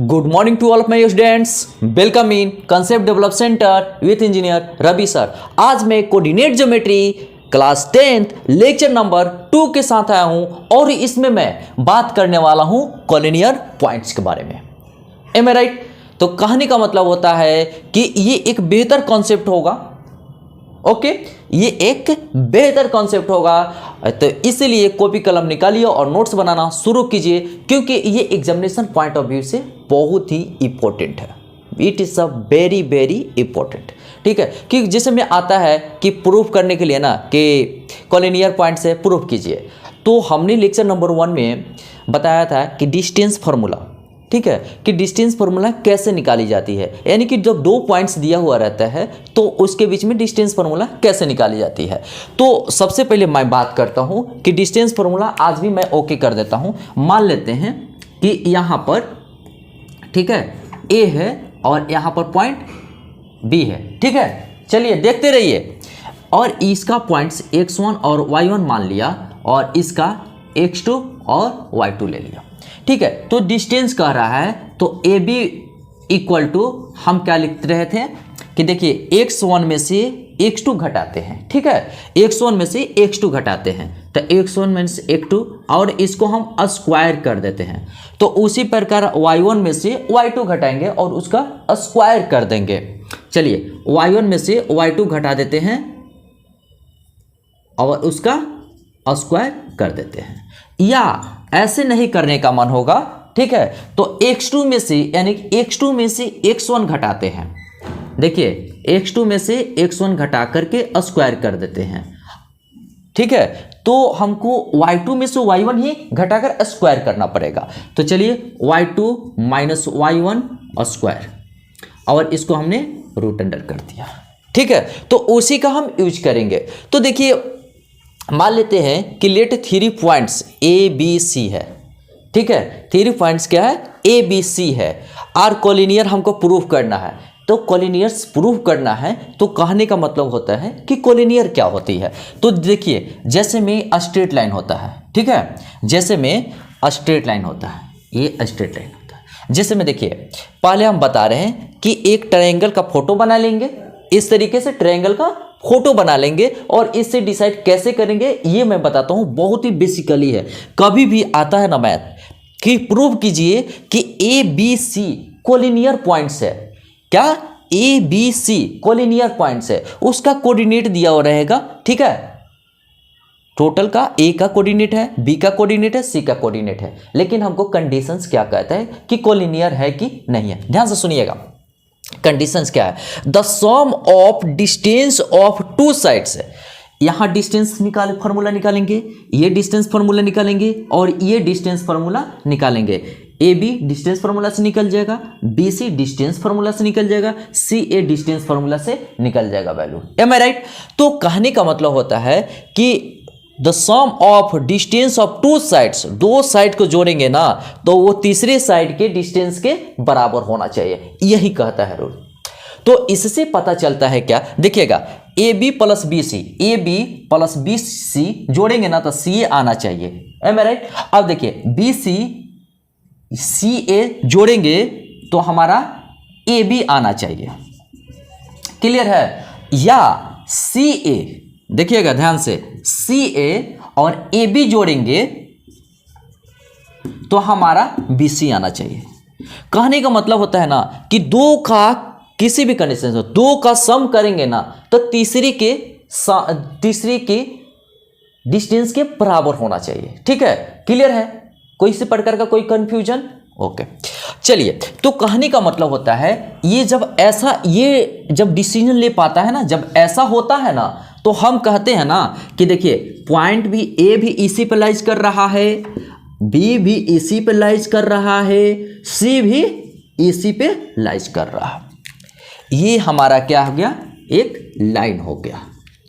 Good morning to all of my students. Welcome in Concept Develop Center with Engineer Ravi sir. आज मैं coordinate geometry class 10th lecture number 2 के साथ आया हूं और इसमें मैं बात करने वाला हूं कॉलिनियर पॉइंट्स के बारे में। M I right? तो कहने का मतलब होता है कि ये एक बेहतर कॉन्सेप्ट होगा। ओके, ये एक बेहतर कॉन्सेप्ट होगा, तो इसलिए कॉपी कलम निकालिए और नोट्स बनाना शुरू कीजिए, क्योंकि ये एग्जामिनेशन पॉइंट ऑफ व्यू से बहुत ही इंपॉर्टेंट है। It is a very very important. ठीक है, कि जैसे में आता है कि प्रूफ करने के लिए ना कि कॉलिनियर पॉइंट से प्रूफ कीजिए, तो हमने लेक्चर नंबर 1 में बताया था कि डिस्टेंस फार्मूला, ठीक है, कि डिस्टेंस फार्मूला कैसे निकाली जाती है, यानी कि जब 2 पॉइंट्स दिया हुआ रहता है तो उसके बीच में डिस्टेंस फार्मूला कैसे निकाली जाती है। तो सबसे पहले मैं बात करता हूं कि डिस्टेंस फार्मूला आज भी मैं ओके कर देता हूं। मान लेते हैं कि यहाँ पर, ठीक है, ए है और यहाँ पर पॉइंट बी है। ठीक है, चलिए देखते रहिए। और इसका पॉइंट्स x1 और y1 मान लिया और इसका x2 और y2 ले लिया। ठीक है, तो डिस्टेंस कह रहा है तो ए बी इक्वल टू हम क्या लिख रहे थे कि देखिए x1 में से x2 घटाते हैं। ठीक है, x1 में से x2 घटाते हैं तो x1 में से x2 और इसको हम स्क्वायर कर देते हैं। तो उसी प्रकार y1 में से y2 घटाएंगे और उसका स्क्वायर कर देंगे। चलिए y1 में से y2 घटा देते हैं और उसका स्क्वायर कर देते हैं। या ऐसे नहीं करने का मन होगा, ठीक है, तो x2 में से यानी x2 में से x1 घटाते हैं। देखिए x2 में से x1 घटा करके स्क्वायर कर देते हैं। ठीक है, तो हमको y2 में से y1 ही घटाकर स्क्वायर करना पड़ेगा। तो चलिए y2 माइनस y1 स्क्वायर और इसको हमने रूट अंडर कर दिया। ठीक है, तो उसी का हम यूज करेंगे। तो देखिए मान लेते हैं कि let 3 points A B C है। ठीक है, 3 पॉइंट्स क्या है, ए बी सी है। आर कॉलिनियर हमको प्रूफ करना है। तो कॉलिनियर्स प्रूफ करना है तो कहने का मतलब होता है कि कॉलिनियर क्या होती है। तो देखिए जैसे में स्ट्रेट लाइन होता है, ठीक है, जैसे में स्ट्रेट लाइन होता है, ये स्ट्रेट लाइन होता है। जैसे में देखिए पहले हम बता रहे हैं कि एक ट्रायंगल का फोटो बना लेंगे, इस तरीके से ट्रायंगल का फोटो बना लेंगे और इससे डिसाइड कैसे करेंगे ये मैं बताता हूं। बहुत ही बेसिकली है, कभी भी आता है ना मैथ कि प्रूव कीजिए कि A B C collinear points है। क्या A B C collinear points है, उसका कोऑर्डिनेट दिया हुआ रहेगा। ठीक है, टोटल का ए का कोऑर्डिनेट है, बी का कोऑर्डिनेट है, सी का कोऑर्डिनेट है, लेकिन हमको कंडीशंस क्या कहता है कि कोलिनियर है कि नहीं है। ध्यान से सुनिएगा, कंडीशंस क्या है। The sum of distance of 2 sides है। यहां डिस्टेंस फार्मूला निकालेंगे, ये डिस्टेंस फार्मूला निकालेंगे और ये डिस्टेंस फार्मूला निकालेंगे। ए बी डिस्टेंस फार्मूला से निकल जाएगा, बी सी डिस्टेंस फार्मूला से निकल जाएगा, सी ए डिस्टेंस फार्मूला से निकल जाएगा वैल्यू। M I right? तो कहने का मतलब होता है कि the sum of distance of 2 sides, 2 side को जोड़ेंगे ना तो वो तीसरे साइड के डिस्टेंस के बराबर होना चाहिए, यही कहता है रूल। तो इससे पता चलता है क्या, देखिएगा A B plus B C, A B plus B C जोड़ेंगे ना तो सी ए आना चाहिए। Am I right? अब देखिए बी सी सी ए जोड़ेंगे तो हमारा ए बी आना चाहिए। क्लियर है? या सी ए, देखिएगा ध्यान से, सी ए और ए बी जोड़ेंगे तो हमारा बी सी आना चाहिए। कहने का मतलब होता है ना कि 2 का किसी भी कंडीशन से 2 का सम करेंगे ना तो तीसरी के डिस्टेंस के बराबर होना चाहिए। ठीक है, क्लियर है? कोई इसी प्रकार का कोई कंफ्यूजन? ओके, चलिए, तो कहने का मतलब होता है ये जब डिसीजन ले पाता है ना, जब ऐसा होता है ना तो हम कहते हैं ना कि देखिए पॉइंट भी ए भी इसी पे लाइज कर रहा है, बी भी इसी पे लाइज कर रहा है, सी भी इसी पे लाइज कर रहा है। ये हमारा क्या हो गया, एक लाइन हो गया।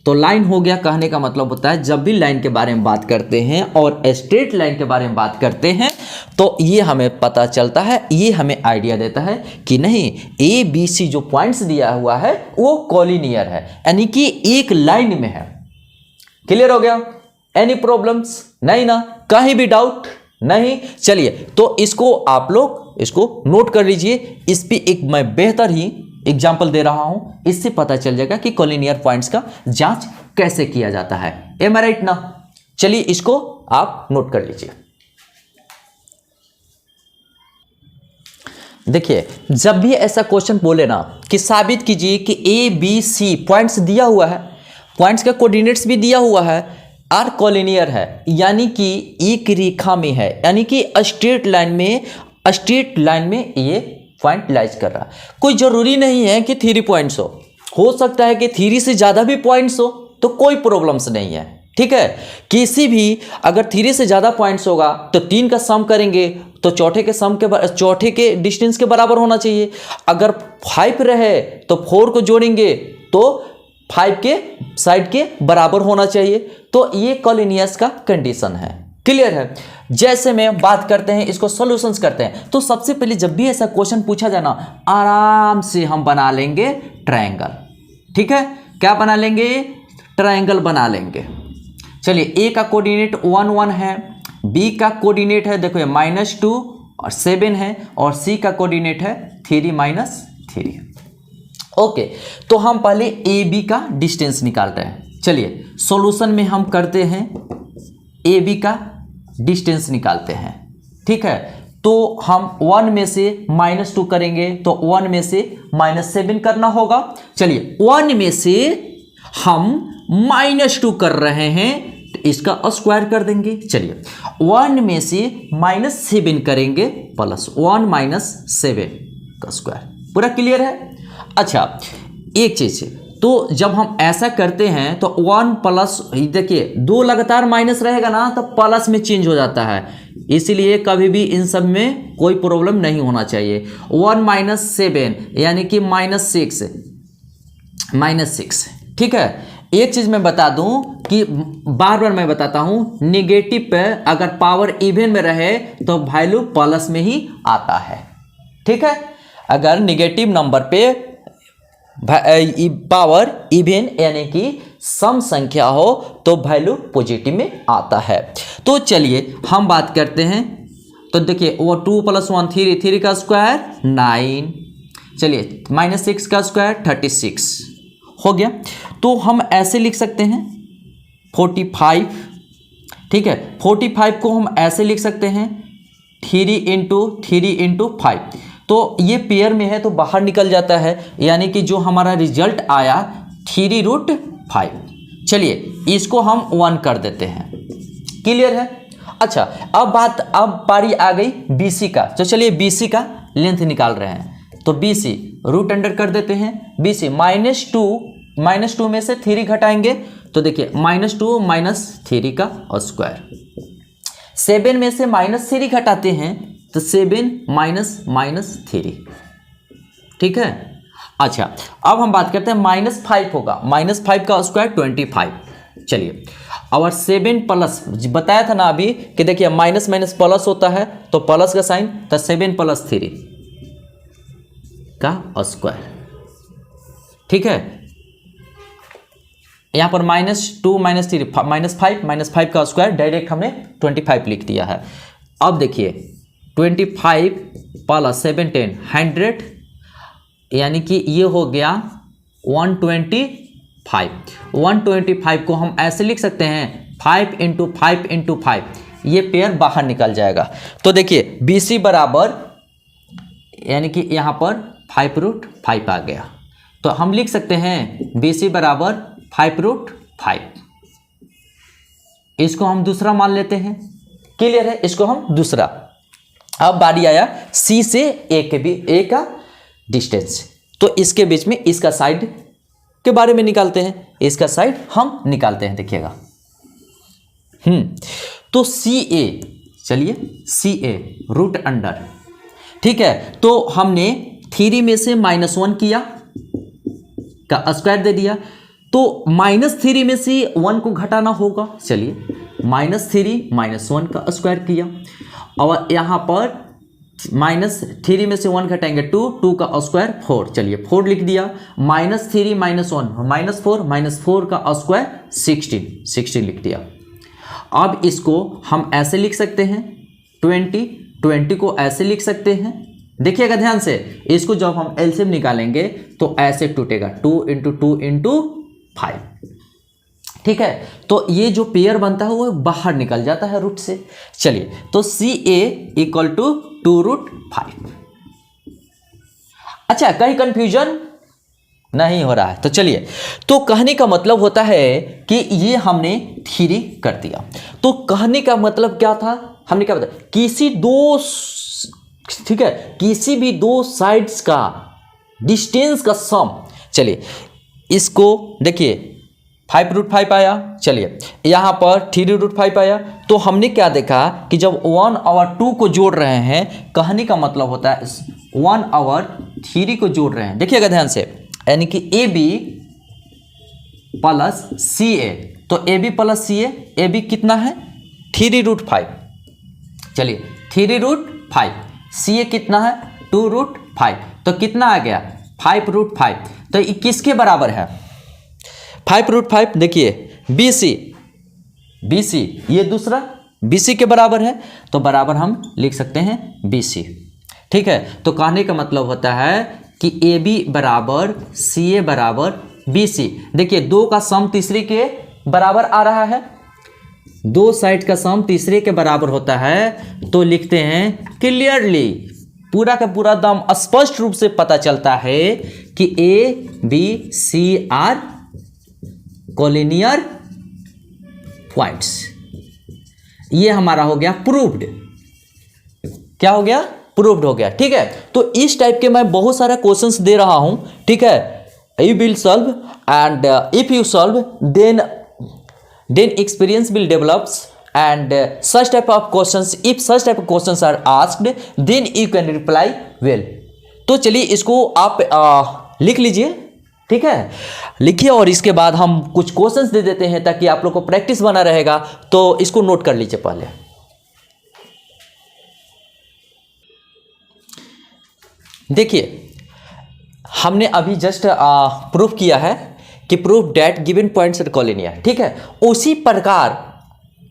तो लाइन हो गया कहने का मतलब होता है जब भी लाइन के बारे में बात करते हैं और स्ट्रेट लाइन के बारे में बात करते हैं तो ये हमें पता चलता है, ये हमें आइडिया देता है कि नहीं ए बी सी जो पॉइंट्स दिया हुआ है वो कॉलिनियर है, यानी कि एक लाइन में है। क्लियर हो गया? Any problems? नहीं ना? कहीं भी डाउट नहीं? चलिए तो इसको आप लोग इसको नोट कर लीजिए। इस पे एक मैं बेहतर ही एग्जाम्पल दे रहा हूं, इससे पता चल जाएगा कि कॉलिनियर पॉइंट्स का जांच कैसे किया जाता है। एम आई राइट ना? चलिए इसको आप नोट कर लीजिए। देखिए, जब भी ऐसा क्वेश्चन बोले ना कि साबित कीजिए कि ए बी सी पॉइंट्स दिया हुआ है, पॉइंट्स का कोऑर्डिनेट्स भी दिया हुआ है, आर कॉलिनियर है, यानी कि एक रेखा में है, यानी कि स्ट्रेट लाइन में ये पॉइंट लाइज कर रहा है। कोई जरूरी नहीं है कि 3 पॉइंट्स हो सकता है कि 3 से ज्यादा भी पॉइंट्स हो, तो कोई प्रॉब्लम्स नहीं है, ठीक है। किसी भी अगर 3 से ज्यादा पॉइंट्स होगा तो 3 का सम करेंगे तो चौथे के डिस्टेंस के बराबर होना चाहिए। अगर 5 रहे तो 4 को जोड़ेंगे तो 5 के साइड के बराबर होना चाहिए। तो ये कॉलिनियस का कंडीशन है। क्लियर है? जैसे में बात करते हैं, इसको सॉल्यूशंस करते हैं, तो सबसे पहले जब भी ऐसा क्वेश्चन पूछा जाए ना, आराम से हम बना लेंगे ट्रायंगल। ठीक है, क्या बना लेंगे? ट्रायंगल बना लेंगे। चलिए, ए का कोऑर्डिनेट 1 1 है, बी का कोऑर्डिनेट है देखो -2 और 7 है, और सी का कोऑर्डिनेट है 3 -3। ओके, तो हम पहले ए बी का डिस्टेंस निकाल रहे हैं। चलिए सॉल्यूशन में हम करते हैं, ए बी का डिस्टेंस निकालते हैं। ठीक है, तो हम 1 में से -2 करेंगे तो 1 में से -7 करना होगा। चलिए 1 में से हम -2 कर रहे हैं तो इसका स्क्वायर कर देंगे। चलिए 1 में से -7 करेंगे +1 -7 का स्क्वायर। पूरा क्लियर है? अच्छा, एक चीज है, तो जब हम ऐसा करते हैं तो 1 प्लस, देखिए 2 लगातार माइनस रहेगा ना तो प्लस में चेंज हो जाता है, इसीलिए कभी भी इन सब में कोई प्रॉब्लम नहीं होना चाहिए। 1 -7 यानी कि -6। ठीक है, एक चीज मैं बता दूं कि बार बार मैं बताता हूं, निगेटिव पे अगर पावर इवन में रहे तो वैल्यू प्लस में ही आता है। ठीक है, अगर निगेटिव नंबर पे पावर इवन यानी कि सम संख्या हो तो वैल्यू पॉजिटिव में आता है। तो चलिए हम बात करते हैं, तो देखिए वो 2 + 1 3 का स्क्वायर 9, चलिए -6 का स्क्वायर 36 हो गया। तो हम ऐसे लिख सकते हैं 45। ठीक है, 45 को हम ऐसे लिख सकते हैं 3 × 3 × 5, तो ये पेयर में है तो बाहर निकल जाता है, यानी कि जो हमारा रिजल्ट आया 3√5। चलिए इसको हम 1 कर देते हैं। क्लियर है? अच्छा, अब बारी आ गई BC का। तो चलिए BC का लेंथ निकाल रहे हैं, तो BC रूट अंडर कर देते हैं। BC -2 में से 3 घटाएंगे तो देखिए -2 -3 का स्क्वायर। 7 में से -3 घटाते हैं तो 7 -3। ठीक है, अच्छा अब हम बात करते हैं -5 होगा, -5 का स्क्वायर 25। चलिए, और 7 प्लस बताया था ना अभी कि देखिए माइनस प्लस होता है तो प्लस का साइन, तो 7 + 3 का स्क्वायर। ठीक है, यहां पर -2 -3 -5 का स्क्वायर, डायरेक्ट हमने 25 लिख दिया है। अब देखिए 25 + 7 10 100, यानी कि ये हो गया 125। 125 को हम ऐसे लिख सकते हैं 5 × 5 × 5, ये पेयर बाहर निकल जाएगा। तो देखिए BC बराबर, यानी कि यहाँ पर 5√5 आ गया, तो हम लिख सकते हैं BC बराबर 5√5। इसको हम दूसरा मान लेते हैं। क्लियर है? इसको हम दूसरा। अब बारी आया C से A का डिस्टेंस, तो इसके बीच में इसका साइड के बारे में निकालते हैं। इसका साइड हम निकालते हैं, देखिएगा। तो CA, चलिए CA रूट अंडर। ठीक है, तो हमने 3 में से -1 किया का स्क्वायर दे दिया, तो -3 में से 1 को घटाना होगा। चलिए -3 -1 का स्क्वायर किया, और यहाँ पर -3 में से 1 घटाएंगे 2 का स्क्वायर 4। चलिए 4 लिख दिया। -3 -1 -4 का स्क्वायर 16 लिख दिया। अब इसको हम ऐसे लिख सकते हैं 20 को ऐसे लिख सकते हैं देखिएगा ध्यान से, इसको जब हम एलसीएम निकालेंगे तो ऐसे टूटेगा 2 × 2 × 5, ठीक है। तो ये जो पेयर बनता है वो बाहर निकल जाता है रूट से। चलिए, तो CA = 2√5। अच्छा, कहीं कंफ्यूजन नहीं हो रहा है? तो चलिए, तो कहने का मतलब होता है कि ये हमने थ्योरी कर दिया। तो कहने का मतलब क्या था, हमने क्या बताया, किसी दो, ठीक है, किसी भी दो साइड्स का डिस्टेंस का सम। चलिए, इसको देखिए 5√5 आया, चलिए यहाँ पर 3√5 आया। तो हमने क्या देखा कि जब 1 और 2 को जोड़ रहे हैं, कहने का मतलब होता है 1 और 3 को जोड़ रहे हैं। देखिएगा ध्यान से, यानी कि AB + CA। तो AB + CA, AB कितना है 3√5। चलिए 3√5, CA कितना है 2√5, तो कितना आ गया 5√5। तो ये किसके बराबर है 5√5? देखिए BC, ये दूसरा BC के बराबर है, तो बराबर हम लिख सकते हैं BC, ठीक है। तो कहने का मतलब होता है कि AB = CA = BC। देखिए, दो का सम तीसरे के बराबर आ रहा है, दो साइड का सम तीसरे के बराबर होता है, तो लिखते हैं क्लियरली, पूरा का पूरा दम स्पष्ट रूप से पता चलता है कि ABC आर कोलिनियर पॉइंट्स। ये हमारा हो गया प्रूव्ड। क्या हो गया? प्रूव्ड हो गया, ठीक है। तो इस टाइप के मैं बहुत सारा क्वेश्चंस दे रहा हूं, ठीक है। You will solve, and if you solve then experience will develops, and such type of questions, if such type of questions are asked, then you can reply well। तो चलिए, इसको आप लिख लीजिए, ठीक है, लिखिए, और इसके बाद हम कुछ क्वेश्चंस दे देते हैं ताकि आप लोग को प्रैक्टिस बना रहेगा। तो इसको नोट कर लीजिए पहले। देखिए, हमने अभी जस्ट प्रूफ किया है कि proof that given points are collinear, ठीक है। उसी प्रकार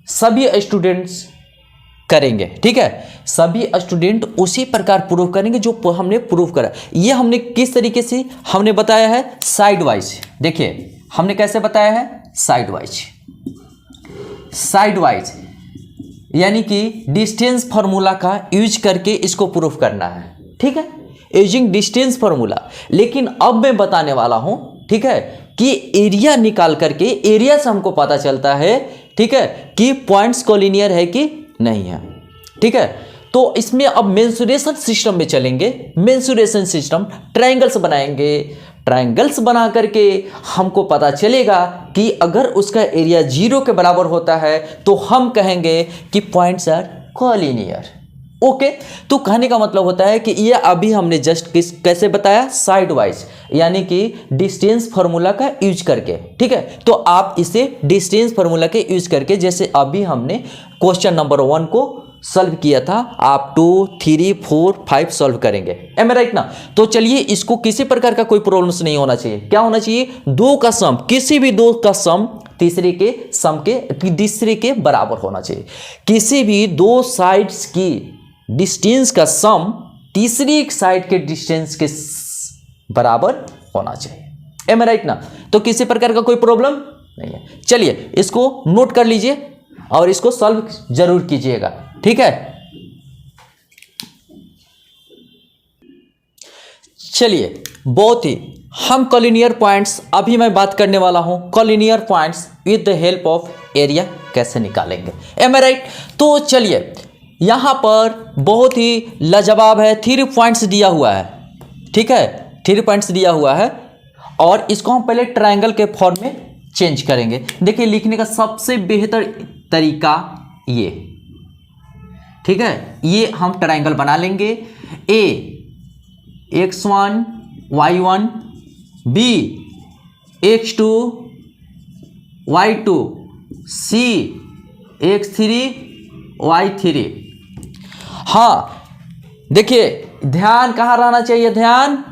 सभी स्टूडेंट्स करेंगे, ठीक है। सभी स्टूडेंट उसी प्रकार प्रूफ करेंगे जो हमने प्रूफ करा। ये हमने किस तरीके से हमने बताया है, साइड वाइज। देखिए, हमने कैसे बताया है, साइड वाइज, यानी कि डिस्टेंस फार्मूला का यूज करके इसको प्रूफ करना है, ठीक है, यूजिंग डिस्टेंस फार्मूला। लेकिन अब मैं बताने वाला हूं, ठीक है, कि एरिया निकाल करके, एरिया से हमको पता चलता है, ठीक है, कि पॉइंट्स कोलिनियर है कि नहीं है, ठीक है। तो इसमें अब मेंसुरेशन सिस्टम में चलेंगे। मेंसुरेशन सिस्टम, ट्रायंगल्स बनाएंगे, ट्रायंगल्स बना करके हमको पता चलेगा कि अगर उसका एरिया 0 के बराबर होता है तो हम कहेंगे कि पॉइंट्स आर कोलिनियर। ओके, तो कहने का मतलब होता है कि ये अभी हमने जस्ट कैसे बताया, साइड वाइज, यानी कि डिस्टेंस फार्मूला का यूज करके, ठीक है। तो आप इसे डिस्टेंस फार्मूला के यूज करके, जैसे अभी हमने क्वेश्चन नंबर 1 को सॉल्व किया था, आप 2, 3, 4, 5 सॉल्व करेंगे, एम राइट ना। तो चलिए, इसको किसी प्रकार का कोई प्रॉब्लम्स नहीं होना चाहिए। क्या होना चाहिए, दो का सम, किसी भी दो का सम तीसरे के बराबर होना चाहिए। किसी भी दो साइड्स की डिस्टेंस का सम तीसरी साइड के डिस्टेंस के बराबर होना चाहिए, एम राइट ना। तो किसी प्रकार का कोई प्रॉब्लम नहीं है। चलिए, इसको नोट कर लीजिए और इसको सॉल्व जरूर कीजिएगा, ठीक है। चलिए, बहुत ही हम कोलिनियर पॉइंट्स, अभी मैं बात करने वाला हूं collinear points with the help of area कैसे निकालेंगे, एम राइट। तो चलिए, यहां पर बहुत ही लाजवाब है, 3 पॉइंट्स दिया हुआ है, ठीक है, 3 पॉइंट्स दिया हुआ है, और इसको हम पहले ट्रायंगल के फॉर्म में चेंज करेंगे। देखिए, लिखने का सबसे बेहतर तरीका ये, ठीक है, ये हम ट्रायंगल बना लेंगे। A x1 y1, B x2 y2, C x3 y3। हाँ, देखिए, ध्यान कहाँ रहना चाहिए, ध्यान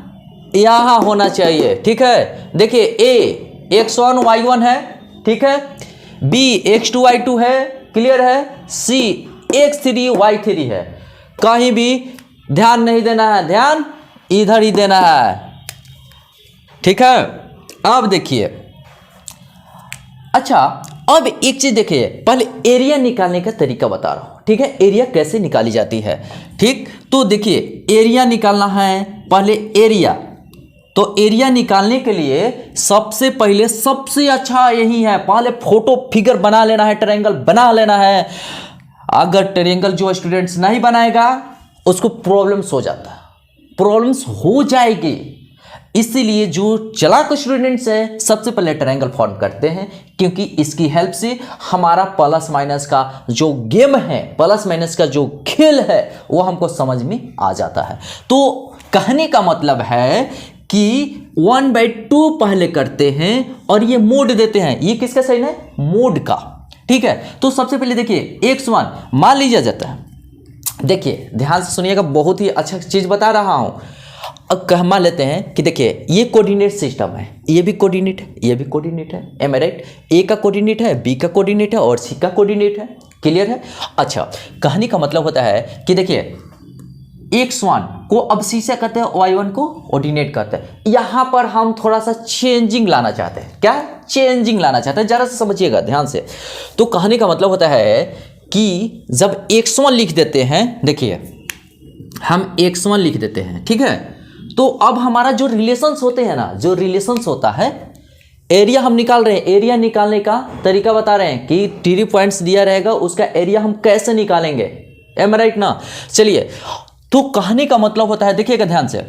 यहाँ होना चाहिए, ठीक है। देखिए, A x1 y1 है, ठीक है, B x2 y2 है, क्लियर है, C x3 y3 है। कहीं भी ध्यान नहीं देना है, ध्यान इधर ही देना है, ठीक है। अब देखिए, अच्छा अब एक चीज देखिए, पहले एरिया निकालने का तरीका बता रहा हूं, ठीक है। एरिया कैसे निकाली जाती है, ठीक। तो देखिए एरिया निकालना है, पहले एरिया, तो एरिया निकालने के लिए सबसे पहले सबसे अच्छा यही है, पहले फोटो फिगर बना लेना है, ट्रायंगल बना लेना है। अगर ट्रायंगल जो स्टूडेंट्स नहीं बनाएगा उसको प्रॉब्लम्स हो जाता है, प्रॉब्लम्स हो जाएगी। इसीलिए जो चालाक स्टूडेंट्स हैं सबसे पहले ट्रायंगल फॉर्म करते हैं, क्योंकि इसकी हेल्प से हमारा प्लस माइनस का जो गेम है, प्लस माइनस का जो खेल है वो हमको समझ में आ जाता है। तो कहने का मतलब है कि 1/2 पहले करते हैं और ये मोड देते हैं। ये किसका साइन है? मोड का, ठीक है। तो सबसे पहले देखिए x1 मान लीजिए जाता है, देखिए ध्यान से सुनिएगा, बहुत ही अच्छा चीज बता रहा हूं। अब मान लेते हैं कि देखिए ये कोऑर्डिनेट सिस्टम है, ये भी कोऑर्डिनेट है, ये भी कोऑर्डिनेट है, एम आई राइट। ए का कोऑर्डिनेट है, बी का कोऑर्डिनेट है और सी का कोऑर्डिनेट है, क्लियर है। अच्छा, कहने का मतलब होता है कि देखिए x1 को अब सी से कहते हैं, y1 को ऑर्डिनेट करते हैं। यहां पर हम थोड़ा सा चेंजिंग लाना चाहते हैं, क्या चेंजिंग लाना चाहते हैं, जरा सा समझिएगा ध्यान से। तो कहने का मतलब होता है कि जब x1 लिख देते हैं, देखिए हम x1 लिख देते हैं, ठीक है। तो अब हमारा जो रिलेशंस होते हैं ना, जो रिलेशंस होता है, एरिया हम निकाल रहे हैं, एरिया निकालने का तरीका बता रहे हैं कि 3 पॉइंट्स दिया रहेगा, उसका एरिया हम कैसे निकालेंगे, एम राइट ना। चलिए, तो कहने का मतलब होता है, देखिएगा ध्यान से,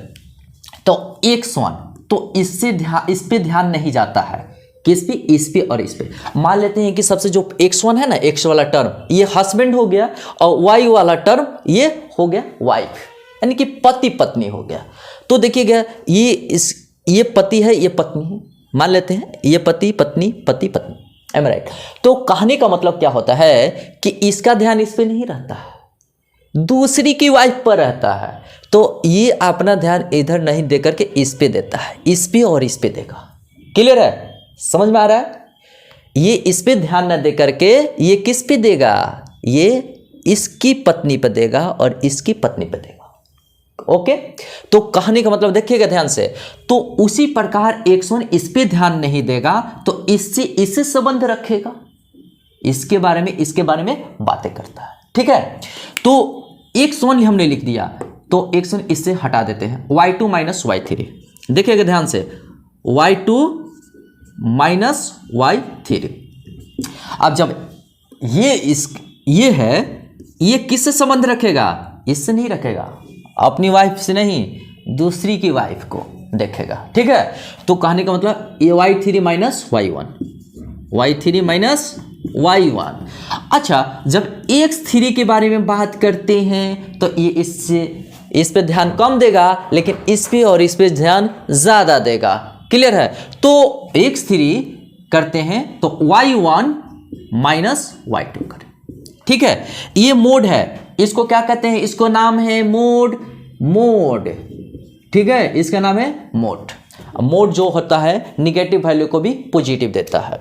तो x1, तो इस पे ध्यान नहीं जाता है, किस पे, इस पे और इस पे। मान लेते हैं कि सबसे जो x1 है ना, x वाला टर्म ये हस्बैंड हो गया, और y वाला टर्म ये हो गया वाइफ, यानी कि पति पत्नी हो गया। तो देखिएगा ये पति है, ये पत्नी है, मान लेते हैं ये पति पत्नी, पति पत्नी, एम राइट। तो कहने का मतलब क्या होता है कि इसका ध्यान इस पे नहीं रहता है, दूसरी की वाइफ पर रहता है। तो ये अपना ध्यान इधर नहीं देकर के इस पे देता है, इस पे और इस पे देगा, क्लियर है, समझ में आ रहा है। ये इस पे ध्यान न दे करके ये किस पे देगा, ये इसकी पत्नी पे देगा और इसकी पत्नी पे देगा, ओके। तो कहने का मतलब देखिएगा ध्यान से, तो उसी प्रकार x1 इस पे ध्यान नहीं देगा तो इससे संबंध रखेगा, इसके बारे में, इसके बारे में बातें करता है, ठीक है। तो x1 हमने लिख दिया, तो x1 इससे हटा देते हैं, y2 माइनस y3, देखिएगा ध्यान से, y2 माइनस y3। अब जब ये है, ये किससे संबंध रखेगा, इससे नहीं रखेगा, अपनी वाइफ से नहीं, दूसरी की वाइफ को देखेगा, ठीक है। तो कहने का मतलब ये y3 minus y1, y3 minus y1। अच्छा, जब x3 के बारे में बात करते हैं तो ये इस पे ध्यान कम देगा, लेकिन इस पे और इस पे ध्यान ज़्यादा देगा, क्लियर है। तो x3 करते हैं तो y1 माइनस y2 करें, ठीक है। ये मोड है, इसको क्या कहते हैं, इसको नाम है मोड, ठीक है, इसका नाम है मोड। मोड जो होता है निगेटिव वैल्यू को भी पॉजिटिव देता है।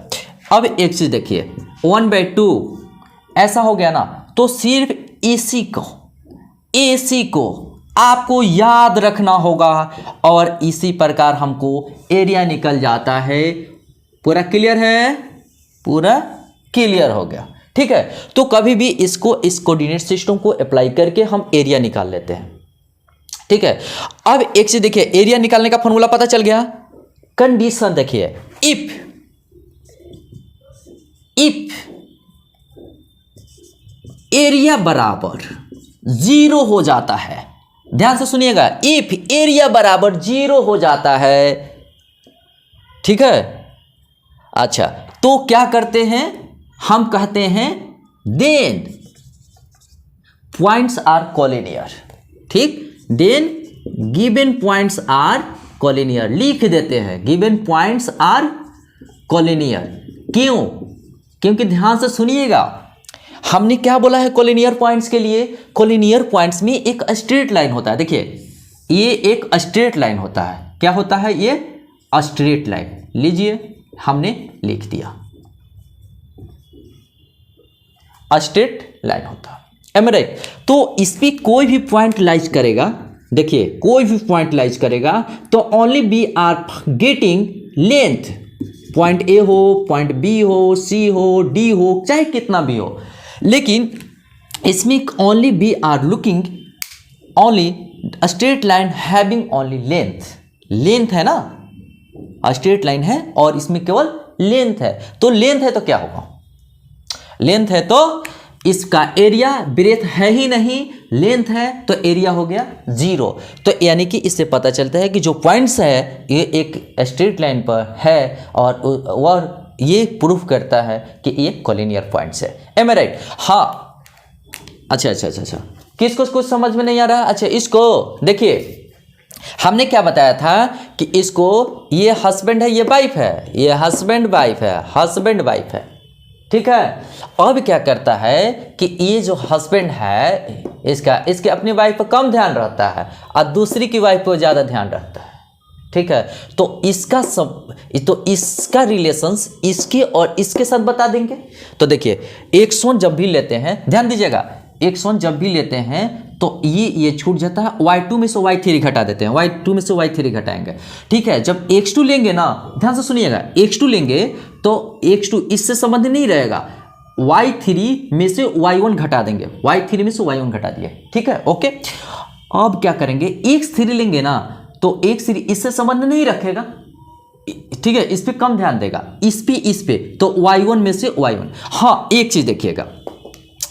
अब एक चीज देखिए, 1/2 ऐसा हो गया ना, तो सिर्फ AC को आपको याद रखना होगा, और इसी प्रकार हमको एरिया निकल जाता है। पूरा क्लियर है, पूरा क्लियर हो गया, ठीक है। तो कभी भी इसको, इस कोऑर्डिनेट सिस्टम को अप्लाई करके हम एरिया निकाल लेते हैं, ठीक है। अब एक चीज देखिए, एरिया निकालने का फॉर्मूला पता चल गया। कंडीशन देखिए, इफ एरिया बराबर 0 हो जाता है, ध्यान से सुनिएगा, इफ एरिया बराबर 0 हो जाता है, ठीक है। अच्छा, तो क्या करते हैं, हम कहते हैं देन पॉइंट्स आर कोलिनियर, ठीक, then given points are collinear लिख देते हैं, गिवन पॉइंट्स आर कोलिनियर। क्यों? क्योंकि ध्यान से सुनिएगा, हमने क्या बोला है कोलिनियर पॉइंट्स के लिए, कोलिनियर पॉइंट्स में एक स्ट्रेट लाइन होता है। देखिए ये एक स्ट्रेट लाइन होता है, क्या होता है, ये स्ट्रेट लाइन, लीजिए हमने लिख दिया, स्ट्रेट लाइन होता है, एम राइट। तो इस पे कोई भी पॉइंट लाइज करेगा, देखिए कोई भी पॉइंट लाइज करेगा तो only we are getting length, point A हो, पॉइंट बी हो, सी हो, डी हो, चाहे कितना भी हो, लेकिन इसमें only we are looking only straight line having only length, length है ना, स्ट्रेट लाइन है और इसमें केवल लेंथ है। तो लेंथ है तो क्या होगा, लेंथ है तो इसका एरिया, ब्रेथ है ही नहीं, लेंथ है तो एरिया हो गया 0। तो यानी कि इससे पता चलता है कि जो पॉइंट्स है ये एक स्ट्रेट लाइन पर है और ये प्रूफ करता है कि ये कोलिनियर पॉइंट्स है। M I right? हाँ, अच्छा, किसको कुछ समझ में नहीं आ रहा? अच्छा, इसको देखिए, हमने क्या बताया था कि इसको ये हस्बैंड है, ये वाइफ है, ये हस्बैंड वाइफ है, हस्बैंड वाइफ है, ठीक है। अब क्या करता है कि ये जो हस्बैंड है इसके अपनी वाइफ पर कम ध्यान रहता है और दूसरी की वाइफ पर ज़्यादा ध्यान रहता है, ठीक है। तो इसका रिलेशंस इसके और इसके साथ बता देंगे। तो देखिए, X1 जब भी लेते हैं, ध्यान दीजिएगा, X1 जब भी लेते हैं तो ये छूट जाता है, Y2 में से Y3 घटा देते हैं, Y2 में से Y3 घटाएंगे, ठीक है। जब X2 लेंगे ना, ध्यान से सुनिएगा, X2 लेंगे तो X2 इससे संबंध नहीं रहेगा, Y3 में से Y1 घटा देंगे, Y3 में से Y1 घटा दिए, ठीक है, ओके। अब क्या करेंगे, X3 लेंगे ना तो X3 इससे संबंध नहीं रखेगा, ठीक है, इस पे कम ध्यान देगा, इस पे तो Y1 में से Y1। हाँ, एक चीज देखिएगा,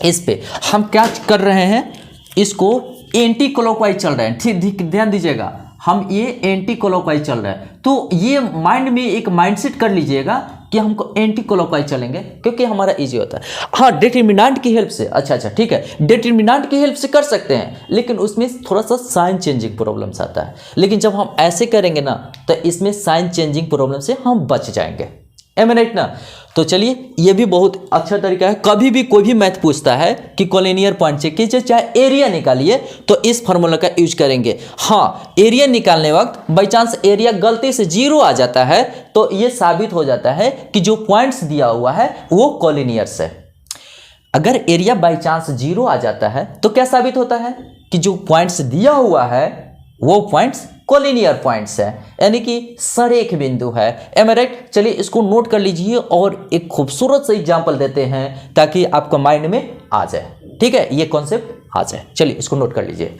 इस पे हम क्या कर रहे हैं, इसको एंटी क्लॉकवाइज चल रहे हैं, ठीक, ध्यान दीजिएगा, हम ये एंटी क्लॉकवाइज चल रहा है। तो ये माइंड में एक माइंडसेट कर लीजिएगा कि हमको एंटी क्लॉकवाइज चलेंगे, क्योंकि हमारा इजी होता है। हाँ, डिटरमिनेंट की हेल्प से, अच्छा, ठीक है, डिटरमिनेंट की हेल्प से कर सकते हैं, लेकिन उसमें थोड़ा सा साइन चेंजिंग प्रॉब्लम्स आता है। लेकिन जब हम ऐसे करेंगे ना तो इसमें साइन चेंजिंग प्रॉब्लम से हम बच जाएंगे, एम राइट ना। तो चलिए, ये भी बहुत अच्छा तरीका है। कभी भी कोई भी मैथ पूछता है कि कोलिनियर पॉइंट से कीजिए, चाहे एरिया निकालिए, तो इस फार्मूला का यूज करेंगे। हाँ, एरिया निकालने वक्त बाई चांस एरिया गलती से 0 आ जाता है तो ये साबित हो जाता है कि जो पॉइंट्स दिया हुआ है वो कोलिनियर्स है। अगर एरिया बाई चांस 0 आ जाता है तो क्या साबित होता है कि जो पॉइंट्स दिया हुआ है वो पॉइंट्स कोलिनियर पॉइंट्स है, यानी कि सरेख बिंदु है, एम आई राइट? चलिए, इसको नोट कर लीजिए और एक खूबसूरत सा एग्जांपल देते हैं ताकि आपका माइंड में आ जाए, ठीक है, ये कॉन्सेप्ट आ जाए। चलिए, इसको नोट कर लीजिए।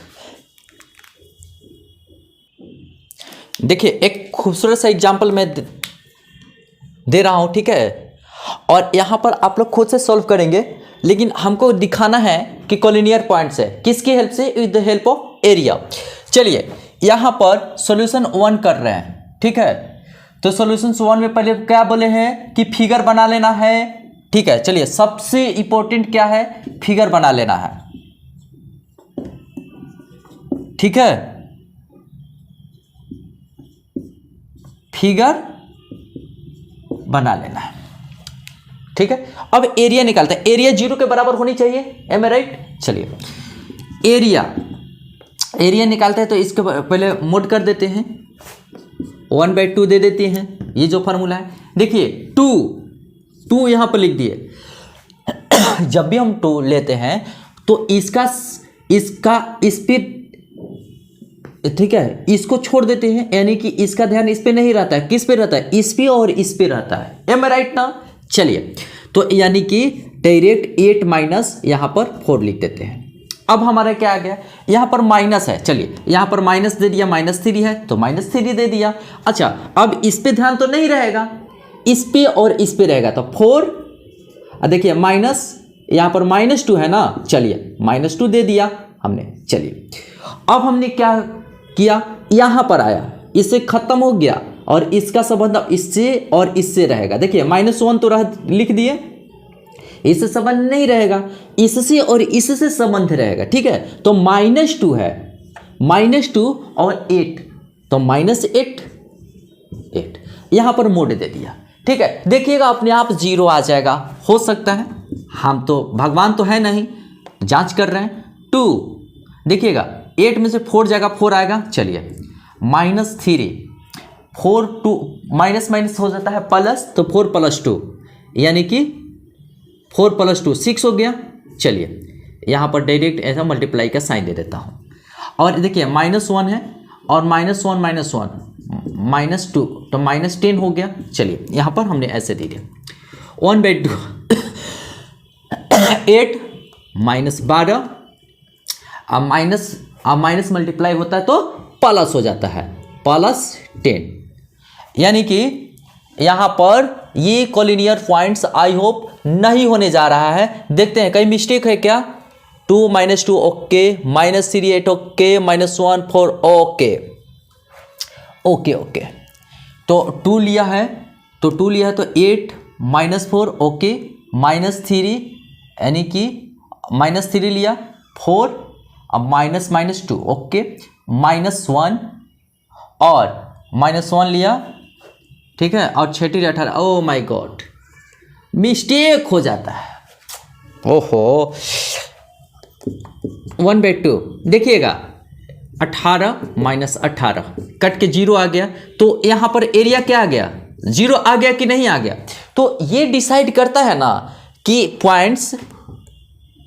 देखिए, एक खूबसूरत सा एग्जांपल मैं दे रहा हूं, ठीक है, और यहां पर आप लोग खुद से सॉल्व करेंगे, लेकिन हमको दिखाना है कि कोलिनियर पॉइंट्स है, किसकी हेल्प से? With the help of area. चलिए, यहां पर सॉल्यूशन 1 कर रहे हैं, ठीक है। तो सॉल्यूशन 1 में पहले क्या बोले हैं कि फिगर बना लेना है, ठीक है। चलिए, सबसे इंपॉर्टेंट क्या है? फिगर बना लेना है, ठीक है, फिगर बना लेना है, ठीक है। अब एरिया निकालते हैं, एरिया 0 के बराबर होनी चाहिए, एम आई राइट? चलिए, एरिया निकालते हैं तो इसके पहले मोड कर देते हैं, 1/2 दे देते हैं, ये जो फार्मूला है। देखिए, 2 यहां पर लिख दिए। जब भी हम 2 लेते हैं तो इसका इस पे, ठीक है, इसको छोड़ देते हैं, यानी कि इसका ध्यान इस पे नहीं रहता है, किस पे रहता है? इस पे और इस पे रहता है, एम आई राइट ना? चलिए, तो यानी कि डायरेक्ट 8 माइनस यहां पर 4 लिख देते हैं। अब हमारा क्या आ गया? यहां पर माइनस है, चलिए यहां पर माइनस दे दिया, -3 है तो -3 दे दिया। अच्छा, अब इस पे ध्यान तो नहीं रहेगा, इस पे और इस पे रहेगा, तो 4, देखिए माइनस, यहां पर -2 है ना, चलिए -2 दे दिया हमने। चलिए, अब हमने क्या किया, यहां पर आया, इससे खत्म हो गया और इसका संबंध इससे और इससे रहेगा। देखिए, -1 तो लिख दिए, इससे संबंध नहीं रहेगा, इससे और इससे संबंध रहेगा, ठीक है। तो -2 है, -2 और 8, तो -8 यहां पर मोड दे दिया, ठीक है। देखिएगा, अपने आप 0 आ जाएगा, हो सकता है, हम तो भगवान तो है नहीं, जांच कर रहे हैं। 2 देखिएगा, 8 में से 4 जाएगा, 4 आएगा। चलिए, -3, 4 2 माइनस हो जाता है प्लस, तो 4 + 2 यानी कि 4 + 2 6 हो गया। चलिए, यहाँ पर डायरेक्ट ऐसा मल्टीप्लाई का साइन दे देता हूँ। और देखिए -1 है और -1 -2 तो -10 हो गया। चलिए यहाँ पर हमने ऐसे दे दिया 1/2 8 -12 माइनस मल्टीप्लाई होता है तो प्लस हो जाता है +10, यानी कि यहाँ पर ये कॉलिनियर पॉइंट्स आई होप नहीं होने जा रहा है। देखते हैं कहीं मिस्टेक है क्या। 2 -2 okay, -3 8 okay, -1 4 okay okay okay. तो 2 लिया है तो 8 -4 ओके, -3 यानी कि -3 लिया 4 अब -2 ओके, -1 और -1 लिया, ठीक है, और 6 18। ओ माय गॉड, मिस्टेक हो जाता है। ओहो 1/2 देखिएगा 18 -18 कट के 0 आ गया। तो यहाँ पर एरिया क्या आ गया, 0 आ गया कि नहीं आ गया। तो ये डिसाइड करता है ना कि पॉइंट्स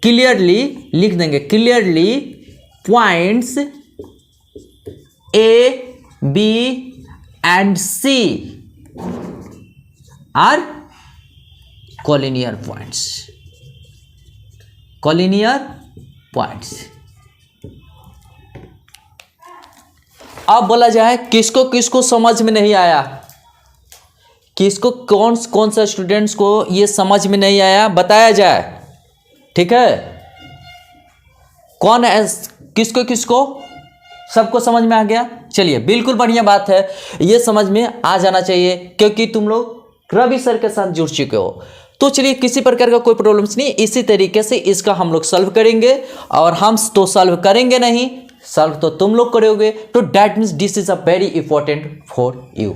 क्लियरली लिख देंगे, clearly points A, B and C are collinear points, collinear points। अब बोला जाए किसको किसको समझ में नहीं आया, किसको कौन सा स्टूडेंट्स को ये समझ में नहीं आया बताया जाए, ठीक है। कौन है, किसको किसको, सबको समझ में आ गया। चलिए बिल्कुल बढ़िया बात है, ये समझ में आ जाना चाहिए क्योंकि तुम लोग रवि सर के साथ जुड़ चुके हो। तो चलिए किसी प्रकार का कोई प्रॉब्लम्स नहीं, इसी तरीके से इसका हम लोग सॉल्व करेंगे। और हम तो सॉल्व करेंगे नहीं, सॉल्व तो तुम लोग करोगे। तो that means this is a very important for you,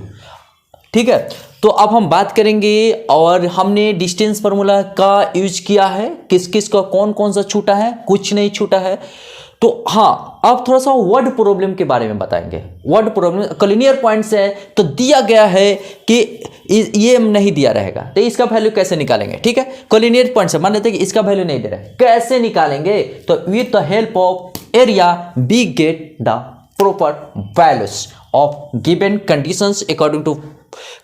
ठीक है। तो अब हम बात करेंगे और हमने डिस्टेंस फार्मूला का यूज किया है, किस किस का कौन कौन सा छूटा है, कुछ नहीं छूटा है। तो हाँ, अब थोड़ा सा वर्ड प्रॉब्लम के बारे में बताएंगे। वर्ड प्रॉब्लम कॉलिनियर पॉइंट्स है तो दिया गया है कि ये नहीं दिया रहेगा, तो इसका वैल्यू कैसे निकालेंगे, ठीक है। कॉलिनियर पॉइंट्स है, मान लेते हैं कि इसका वैल्यू नहीं दे रहा है, कैसे निकालेंगे। तो with the help of area we get the proper values of given conditions according to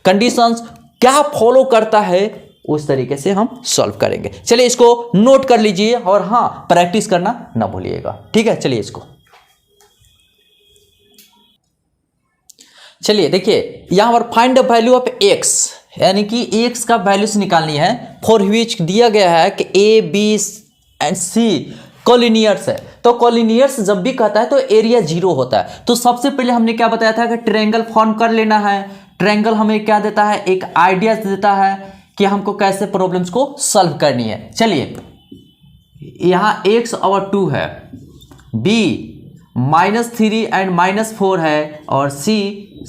conditions क्या फॉलो करता है उस तरीके से हम सॉल्व करेंगे। चलिए इसको नोट कर लीजिए और हाँ प्रैक्टिस करना ना भूलिएगा, ठीक है। चलिए इसको, चलिए देखिए यहां पर find the value of x, यानी कि x का वैल्यूज निकालनी है फॉर विच दिया गया है कि A, B एंड C कॉलिनियर्स है। तो कॉलिनियर्स जब भी कहता है तो एरिया 0 होता है। तो सबसे पहले हमने क्या बताया था कि ट्रायंगल फॉर्म कर लेना है। ट्रायंगल हमें क्या देता है, एक आइडिया देता है कि हमको कैसे प्रॉब्लम्स को सॉल्व करनी है। चलिए यहां x और 2 है, b -3 एंड -4 है और c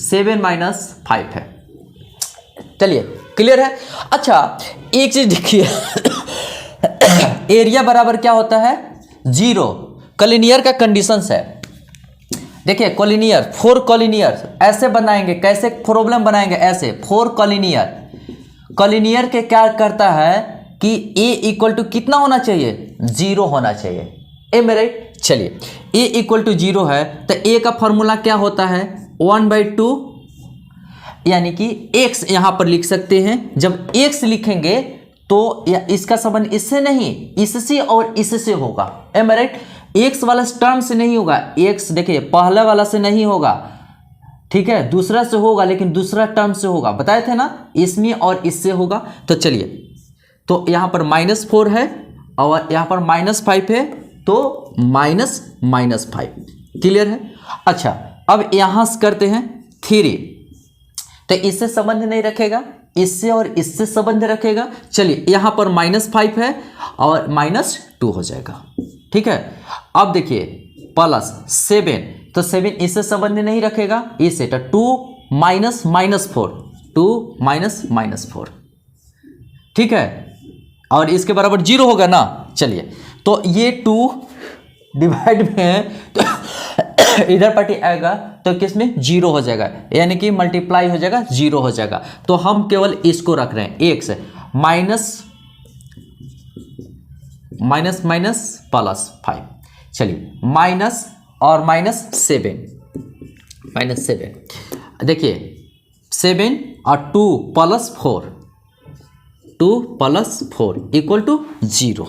7 -5 है। चलिए क्लियर है। अच्छा एक चीज देखिए एरिया बराबर क्या होता है 0, कॉलिनियर का कंडीशंस है। देखिए कॉलिनियर 4 कॉलिनियर ऐसे बनाएंगे, कैसे प्रॉब्लम बनाएंगे, ऐसे 4 कॉलिनियर। कॉलिनियर के क्या करता है कि a इक्वल टू कितना होना चाहिए, 0 होना चाहिए। ए मेरे चलिए a इक्वल टू 0 है तो a का फॉर्मूला क्या होता है 1/2, यानी कि x यहां पर लिख सकते हैं। जब x लिखेंगे तो इसका संबंध इससे नहीं, इससे और इससे होगा। ए मेरे x वाला टर्म से नहीं होगा, x देखिए पहला वाला से नहीं होगा, ठीक है, दूसरा से होगा लेकिन दूसरा टर्म से होगा, बताए थे ना, इसमें और इससे होगा। तो चलिए तो यहाँ पर -4 है और यहाँ पर -5 है तो -5 क्लियर है। अच्छा अब यहाँ से करते हैं 3, तो इससे संबंध नहीं रखेगा, इससे और इससे संबंध रखेगा। चलिए यहाँ पर -5 है और -2 हो जाएगा, ठीक है। अब देखिए +7, तो 7 इससे संबंध नहीं रखेगा, इससे तो 2 -4, 2 -4, ठीक है, और इसके बराबर 0 होगा ना। चलिए तो ये 2 डिवाइड में है तो इधर पार्टी आएगा तो किसमें 0 हो जाएगा, यानी कि मल्टीप्लाई हो जाएगा 0 हो जाएगा। तो हम केवल इसको रख रहे हैं, x माइनस माइनस प्लस 5, चलिए माइनस और माइनस 7, माइनस 7, देखिए 7 और 2 प्लस 4, 2 प्लस 4 इक्वल टू 0।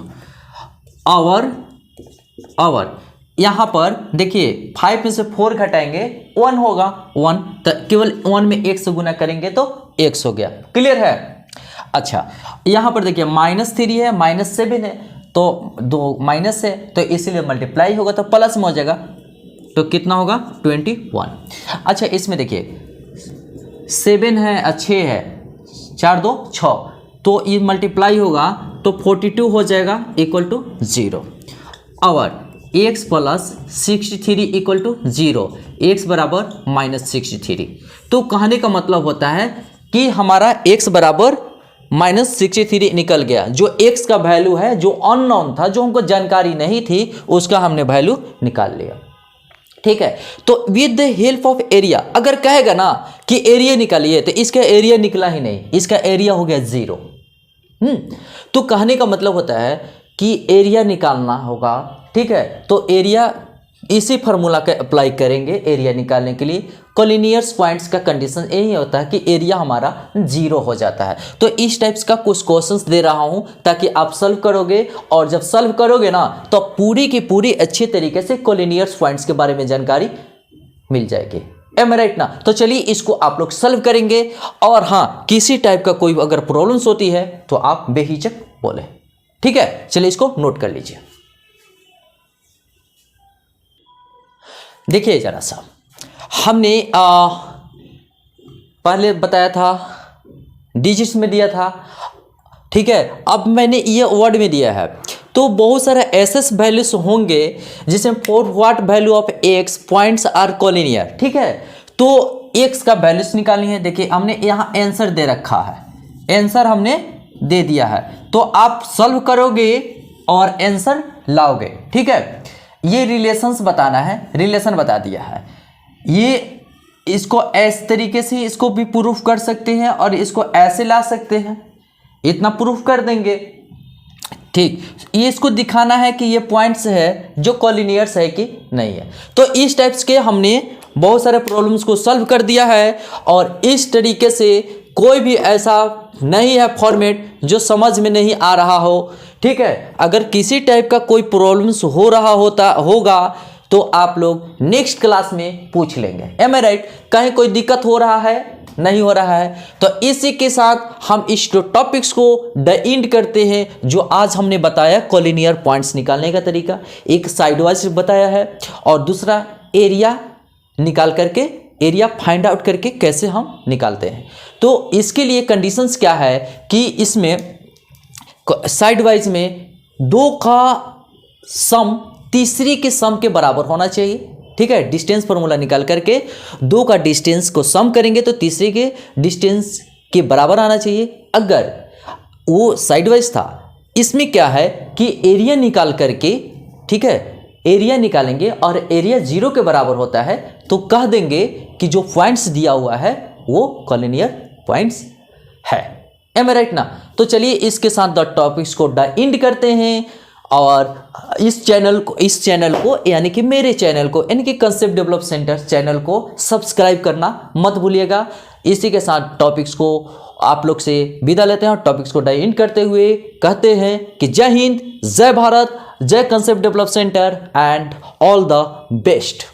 और यहाँ पर देखिए 5 में से 4 घटाएंगे 1 होगा, 1 तो केवल 1 में 1 से गुना करेंगे तो x हो गया। क्लियर है? अच्छा यहाँ पर देखिए -3 है, -7 है, तो 2 माइनस है तो इसीलिए मल्टीप्लाई होगा तो प्लस में हो जाएगा, तो कितना होगा 21। अच्छा इसमें देखिए 7 है, 6 है, 4 2 6, तो ये मल्टीप्लाई होगा तो 42 हो जाएगा इक्वल टू 0। और x plus 63 equal to 0, x बराबर -63। तो कहने का मतलब होता है कि हमारा x बराबर -63 निकल गया। जो x का वैल्यू है, जो अननोन था, जो हमको जानकारी नहीं थी, उसका हमने वैल्यू निकाल लिया। ठीक है, तो with the help of area, अगर कहेगा ना कि एरिया निकालिए तो इसका एरिया निकला ही नहीं, इसका एरिया हो गया 0। तो कहने का मतलब होता है कि एरिया निकालना होगा। ठीक है, तो एरिया इसी फार्मूला का अप्लाई करेंगे एरिया निकालने के लिए। कोलिनियर्स पॉइंट्स का कंडीशन यही होता है कि एरिया हमारा 0 हो जाता है। तो इस टाइप्स का कुछ क्वेश्चंस दे रहा हूं ताकि आप सॉल्व करोगे, और जब सॉल्व करोगे ना तो पूरी की पूरी अच्छे तरीके से कोलिनियर्स पॉइंट्स के बारे में जानकारी मिल जाएगी। एम राइट ना? तो चलिए इसको आप लोग सॉल्व करेंगे। और हाँ, किसी टाइप का कोई अगर प्रॉब्लम्स होती है तो आप बेहिचक बोले। ठीक है, चलिए इसको नोट कर लीजिए। देखिए जरा सा, हमने पहले बताया था डिजिट्स में दिया था। ठीक है, अब मैंने ये वर्ड में दिया है। तो बहुत सारे ऐसे वैल्यूज होंगे जिसमें for what value of X points are collinear. ठीक है, तो एक्स का वैल्यूज निकालनी है। देखिए हमने यहाँ आंसर दे रखा है, आंसर हमने दे दिया है, तो आप सॉल्व करोगे और आंसर लाओगे। ठीक है, ये रिलेशंस बताना है, रिलेशन बता दिया है। ये इसको इस तरीके से इसको भी प्रूफ कर सकते हैं और इसको ऐसे ला सकते हैं, इतना प्रूफ कर देंगे। ठीक, ये इसको दिखाना है कि ये पॉइंट्स है जो कोलिनियर्स है कि नहीं है। तो इस टाइप्स के हमने बहुत सारे प्रॉब्लम्स को सॉल्व कर दिया है। और इस तरीके से कोई भी ऐसा नहीं है फॉर्मेट जो समझ में नहीं आ रहा हो। ठीक है, अगर किसी टाइप का कोई प्रॉब्लम्स हो रहा होगा तो आप लोग नेक्स्ट क्लास में पूछ लेंगे। M I right? कहीं कोई दिक्कत हो रहा है, नहीं हो रहा है? तो इसी के साथ हम इस टॉपिक्स को द एंड करते हैं, जो आज हमने बताया कोलिनियर पॉइंट्स निकालने का तरीका। एक साइडवाइज बताया है और दूसरा एरिया निकाल करके, एरिया फाइंड आउट करके कैसे हम निकालते हैं। तो इसके लिए कंडीशंस क्या है कि इसमें साइडवाइज में 2 का सम तीसरी के सम के बराबर होना चाहिए। ठीक है, डिस्टेंस फॉर्मूला निकाल करके 2 का डिस्टेंस को सम करेंगे तो तीसरे के डिस्टेंस के बराबर आना चाहिए। अगर वो साइडवाइज था, इसमें क्या है कि एरिया निकाल करके, ठीक है, एरिया निकालेंगे और एरिया 0 के बराबर होता है तो कह देंगे कि जो पॉइंट्स दिया हुआ है वो कोलिनियर पॉइंट्स है। एम आई राइट ना? तो चलिए इसके साथ द टॉपिक्स को द एंड करते हैं। और इस चैनल को यानी कि मेरे चैनल को, यानी कि कंसेप्ट डेवलप सेंटर चैनल को सब्सक्राइब करना मत भूलिएगा। इसी के साथ टॉपिक्स को आप लोग से विदा लेते हैं और टॉपिक्स को द एंड करते हुए कहते हैं कि जय हिंद, जय भारत, जय concept develop centre and all the best.